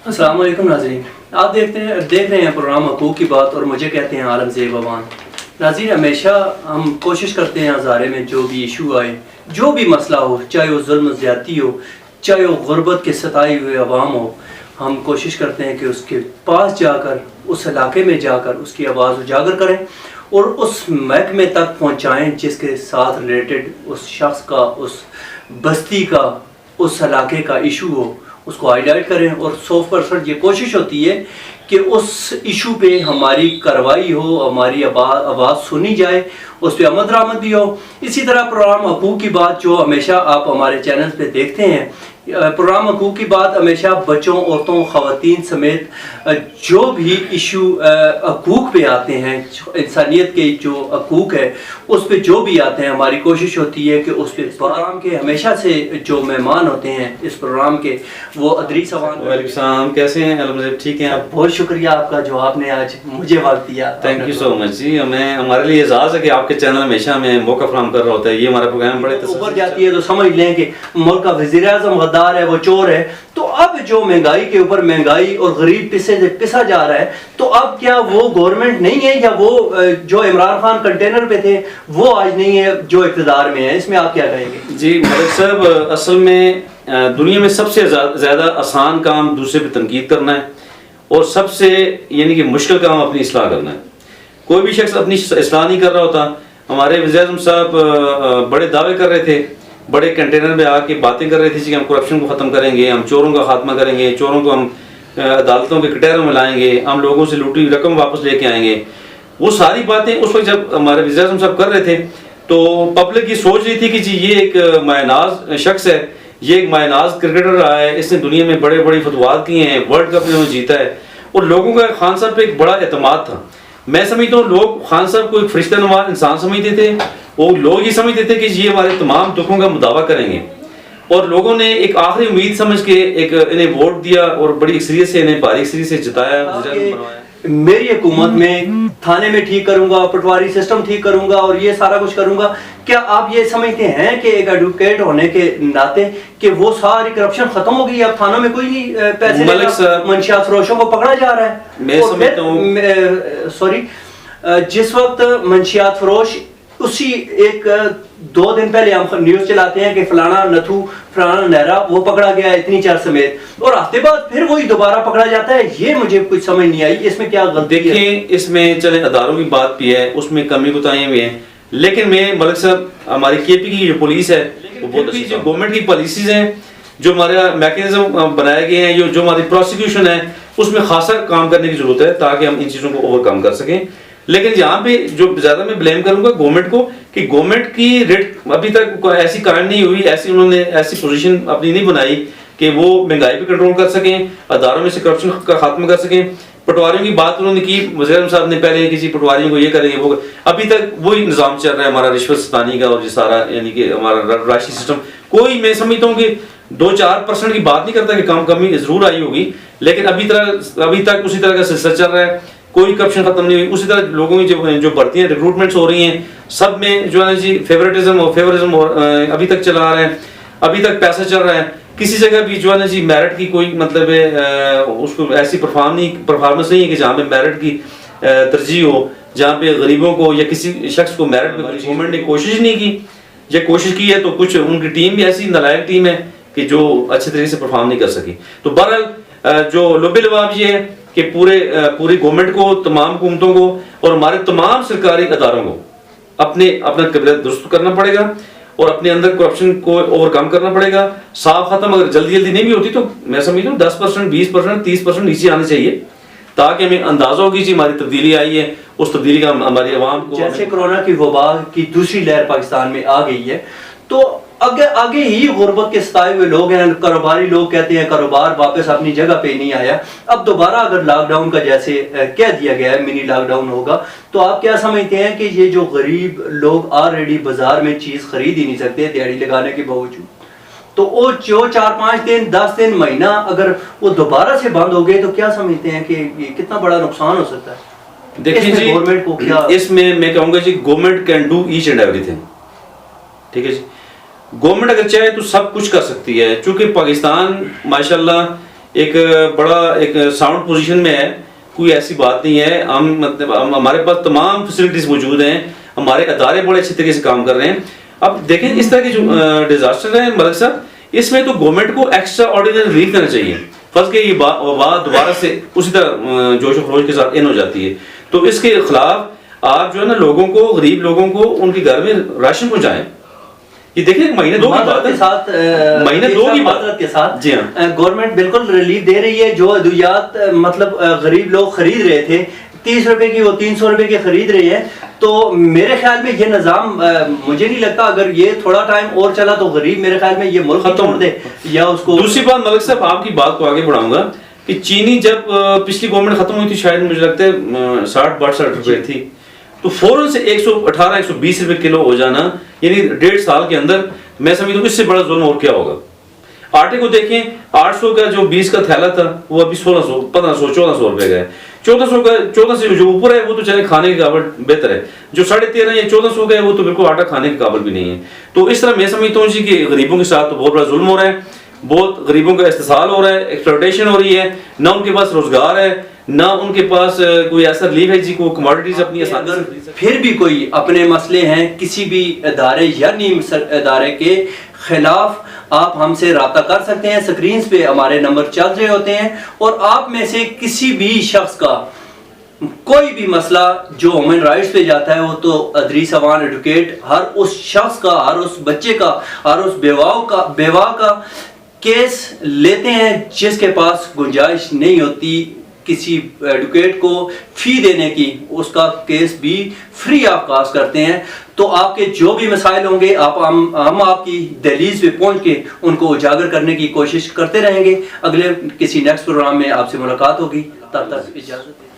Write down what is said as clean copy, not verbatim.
अस्सलाम वालेकुम नाज़रीन, आप देख रहे हैं प्रोग्राम हकूक़ की बात और मुझे कहते हैं आलम ज़ेब अवान। नाज़रीन, हमेशा हम कोशिश करते हैं हज़ारे में जो भी इशू आए, जो भी मसला हो, चाहे वो जुल्म ज़्यादती हो, चाहे वो गुर्बत के सताए हुए अवाम हो, हम कोशिश करते हैं कि उसके पास जाकर, उस इलाके में जाकर उसकी आवाज़ उजागर करें और उस महकमे तक पहुँचाएँ जिसके साथ रिलेटेड उस शख्स का, उस बस्ती का, उस इलाके का इशू हो, उसको हाईलाइट करें। और 100% ये कोशिश होती है कि उस इशू पे हमारी कार्रवाई हो, हमारी आवाज़ सुनी जाए, उस पर अमल दरामद भी हो। इसी तरह प्रोग्राम हकूक़ की बात जो हमेशा आप हमारे चैनल पे देखते हैं, प्रोग्राम हकूक़ की बात हमेशा बच्चों, औरतों, ख़वातीन समेत जो भी इशू हकूक़ पे आते हैं, इंसानियत के जो हकूक़ है उस पे जो भी आते हैं, हमारी कोशिश होती है कि उस पे प्रोग्राम के हमेशा से जो मेहमान होते हैं इस प्रोग्राम के, वो अदरीस अवान। कैसे हैं? अलहमदुलिल्लाह ठीक हैं आप? बहुत शुक्रिया आपका जो आपने आज मुझे वक्त दिया। थैंक यू सो मच जी। हमारे लिए एजाज़ है कि आपके चैनल हमेशा हमें मौका फराहम कर रहा होता है। ये हमारा प्रोग्राम बड़े ऊपर जाती है तो समझ लें कि मुल्क का वज़ीर आज़म गद्दार है, वो चोर है। तो अब जो महंगाई के ऊपर महंगाई और गरीब पिसा जा रहा है, तो अब क्या वो गवर्नमेंट नहीं है, या वो जो इमरान खान कंटेनर पे थे वो आज नहीं है जो इक़्तिदार में है? इसमें आप क्या कहेंगे? जी मलिक साहब, असल में दुनिया में सबसे ज़्यादा आसान काम दूसरे पे तनकीद करना है और सबसे यानी कि मुश्किल काम अपनी इस्लाह करना है। कोई भी शख्स अपनी इस्लाह नहीं कर रहा होता। हमारे वज़ीर आज़म साहब बड़े दावे कर रहे थे, बड़े कंटेनर में आके बातें कर रहे थे कि हम करप्शन को ख़त्म करेंगे, हम चोरों का खात्मा करेंगे, चोरों को हम अदालतों के कटहरों में लाएंगे, हम लोगों से लूटी रकम वापस लेके आएंगे। वो सारी बातें उस वक्त जब हमारे वज़ीर आज़म साहब कर रहे थे तो पब्लिक ये सोच रही थी कि जी ये एक मायनाज शख्स है, ये एक मायनाज क्रिकेटर रहा है, इसने दुनिया में बड़े बड़े फतवात किए हैं, वर्ल्ड कप इन्होंने जीता है। और लोगों का खान साहब पे एक बड़ा एतमाद था। मैं समझता हूँ लोग खान साहब को एक फरिश्ता नुमा इंसान समझते थे। वो लोग ये समझते थे कि ये हमारे तमाम दुखों का मुदावा करेंगे, और लोगों ने एक आखिरी उम्मीद समझ के एक इन्हें वोट दिया और बड़ी अक्सरियत से इन्हें भारी अक्सरियत से जिताया। मेरी हुकूमत में थाने में ठीक करूंगा, पटवारी सिस्टम ठीक करूंगा और ये सारा कुछ करूंगा। क्या आप ये समझते हैं कि एक एडवोकेट होने के नाते कि वो सारी करप्शन खत्म हो गई? अब थानों में कोई नहीं पैसे, मंशियात फरोशों को पकड़ा जा रहा है। मैं समझता हूं सॉरी, जिस वक्त मंशियात फरोश, उसी एक 2 दिन पहले हम न्यूज चलाते हैं कि फलाना नथु, फलाना नहरा वो पकड़ा गया इतनी चार समेत, और हफ्ते बाद फिर वही दोबारा पकड़ा जाता है। ये मुझे कुछ समझ नहीं आई, इसमें क्या गलती है? देखें, इसमें चले अदारों की बात भी है, उसमें कमी कोताहियां भी हैं, लेकिन मैं मलिक साहब हमारी केपी की जो पुलिस है वो बहुत अच्छी, जो गवर्नमेंट की पॉलिसीज हैं, जो हमारा मैकेनिज्म बनाए गए हैं, जो हमारी प्रोसिक्यूशन है, उसमें खासा काम करने की जरूरत है ताकि हम इन चीज़ों को ओवरकम कर सकें। लेकिन यहाँ पे जो ज्यादा मैं ब्लेम करूंगा गवर्नमेंट को कि गवर्नमेंट की रेट अभी तक ऐसी कायम नहीं हुई, उन्होंने ऐसी पोजीशन अपनी नहीं बनाई कि वो महंगाई पे कंट्रोल कर सकें, अदारों में से करप्शन का खात्मा कर सकें। पटवारियों की बात उन्होंने की, वज़ीर आज़म साहब ने पहले किसी पटवारियों को ये करेंगे वो, अभी तक वही निज़ाम चल रहा है हमारा रिश्वत सतानी का, और ये सारा यानी कि हमारा राशि सिस्टम। कोई मैं समझता हूँ कि 2-4% की बात नहीं करता कि कमी जरूर आई होगी, लेकिन अभी तक उसी तरह का सिलसिला चल रहा है, कोई करप्शन खत्म नहीं हुई। उसी तरह लोगों की जो भर्तियां रिक्रूटमेंट्स हो रही हैं, सब में जो है जी फेवरिज्म अभी तक चला आ रहा है, अभी तक पैसा चल रहा है। किसी जगह भी जो है ना जी मेरिट की कोई मतलब है उसको ऐसी परफॉर्मेंस नहीं है कि जहाँ पे मेरिट की तरजीह हो, जहाँ पे गरीबों को या किसी शख्स को मेरिट में गवर्नमेंट ने कोशिश नहीं की। ये कोशिश की है तो कुछ उनकी टीम भी ऐसी नालायक टीम है कि जो अच्छे तरीके से परफॉर्म नहीं कर सकी। तो बहरहाल जो लुबे लबाब ये है कि पूरी गवर्नमेंट को, तमाम हुकूमतों को और हमारे तमाम सरकारी अदारों को अपना कब्जा दुरुस्त करना पड़ेगा और अपने अंदर करप्शन को ओवरकम करना पड़ेगा। साफ खत्म अगर जल्दी नहीं भी होती तो मैं समझता हूँ 10%, 20%, 30% नीचे आने चाहिए, ताकि हमें अंदाजा होगी जी हमारी तब्दीली आई है, उस तब्दीली का हमारी आवाम को। जैसे कोरोना की वबा की दूसरी लहर पाकिस्तान में आ गई है, तो आगे ही गुर्बत के सताए हुए लोग हैं, कारोबारी लोग कहते हैं कारोबार वापस अपनी जगह पे नहीं आया। अब दोबारा अगर लॉकडाउन का जैसे कह दिया गया है मिनी लॉकडाउन होगा, तो आप क्या समझते हैं कि ये जो गरीब लोग ऑलरेडी बाजार में चीज खरीद ही नहीं सकते दिहाड़ी लगाने के बावजूद, तो वो जो 4-5 दिन, 10 दिन, महीना अगर वो दोबारा से बंद हो गए, तो क्या समझते हैं कि ये कितना बड़ा नुकसान हो सकता है? देखिए जी, गवर्नमेंट को क्या इसमें मैं कहूँगा जी, government can do each and everything. ठीक है जी, गवर्नमेंट अगर चाहे तो सब कुछ कर सकती है, चूंकि पाकिस्तान माशाल्लाह एक बड़ा एक साउंड पोजीशन में है, कोई ऐसी बात नहीं है। हम मतलब हमारे पास तमाम फैसिलिटीज मौजूद हैं, हमारे अदारे बड़े अच्छे तरीके से काम कर रहे हैं। अब देखें इस तरह के जो डिजास्टर है मलिक साहब, इसमें तो गवर्नमेंट को एक्स्ट्रा ऑर्डिनरी रिलीफ देना चाहिए। फर्ज के ये वबा दोबारा से उसी तरह जोश व खरोश के साथ इन हो जाती है, तो इसके खिलाफ आप जो है ना लोगों को, गरीब लोगों को उनके घर में राशन पहुंचाएं। ये देखिए महीने दो की बात के साथ महीने दो की बात के साथ जी हाँ, गवर्नमेंट बिल्कुल रिलीफ दे रही है। जो अद्वियात मतलब गरीब लोग खरीद रहे थे 30 रुपए की, वो 300 रुपए की खरीद रहे हैं। तो मेरे ख्याल में ये निज़ाम मुझे नहीं लगता अगर ये थोड़ा टाइम और चला तो गरीब मेरे ख्याल में ये मुल्क छोड़ दे या उसको। दूसरी बात मलिक साहब, आपकी बात को आगे बढ़ाऊंगा कि चीनी जब पिछली गवर्नमेंट खत्म हुई थी, शायद मुझे लगता है 60-62 रुपए थी, तो फौरन से 118-120 रुपए किलो हो जाना, यानी 1.5 साल के अंदर, मैं समझता हूँ इससे बड़ा जुल्म और क्या होगा। आटे को देखें, 800 का जो 20 का थैला था वो अभी 1600, 1500, 1400 रुपए का है। 1400 का, 14 से जो ऊपर है वो तो चले खाने के काबिल बेहतर है, जो 13.5 या 1400 का है वो तो बिल्कुल आटा खाने के काबिल भी नहीं है। तो इस तरह मैं समझता हूँ जी कि गरीबों के साथ तो बहुत बड़ा जुल्म हो रहा है, बहुत गरीबों का इस्तेसाल हो रहा है, एक्सप्लॉयटेशन हो रही है, ना उनके पास रोजगार है, ना उनके पास कोई ऐसा रिलीफ है जी को कमोडिटीज अपनी अगर फिर भी कोई अपने मसले हैं किसी भी अदारे या नीम अदारे के खिलाफ, आप हमसे रब्ता कर सकते हैं। स्क्रीन पे हमारे नंबर चल रहे होते हैं, और आप में से किसी भी शख्स का कोई भी मसला जो ह्यूमन राइट्स पे जाता है, वो तो अदरीस अवान एडवोकेट हर उस शख्स का, हर उस बच्चे का, हर उस बेवा का केस लेते हैं जिसके पास गुंजाइश नहीं होती किसी एडवोकेट को फी देने की, उसका केस भी फ्री ऑफ कॉस्ट करते हैं। तो आपके जो भी मसाइल होंगे हम आपकी दहलीज पे पहुंच के उनको उजागर करने की कोशिश करते रहेंगे। अगले किसी नेक्स्ट प्रोग्राम में आपसे मुलाकात होगी, तब तक इजाजत।